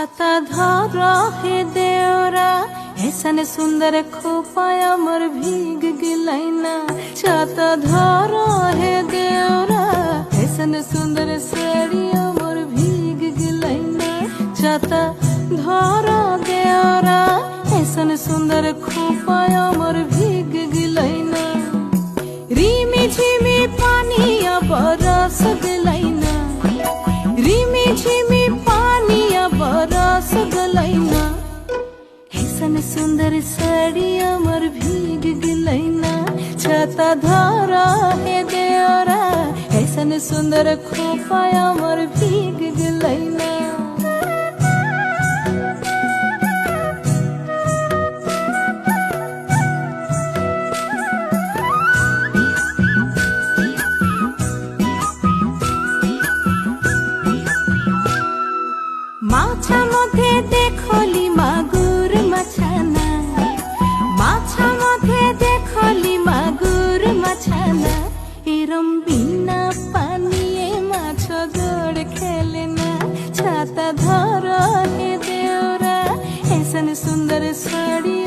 छाता धर हे देवरा ऐसन सुंदर खोपाय अमर भीग गिलैना। छाता धर हे देवरा ऐसन सुंदर साड़ी अमर भीग गिलैना। छाता धर देवरा ऐसन सुंदर खोपाय अमर भीग गिलैना। रिमी झिमी पानी बरस गलैना। रिमी झिमी पानी बरस गलैना। ऐसन सुंदर साड़ी अमर भीग गिलैना। छाता धर हे देवरा ऐसन सुंदर खोपा अमर भीग गिलैना। माछा मध्य देखली मागुर मछाना। माछा मध्य देखली मागुर मछाना। एरम बिना पानिए माछ गड़ खेलना। छाता धर हे देवरा ऐसन सुंदर साड़ी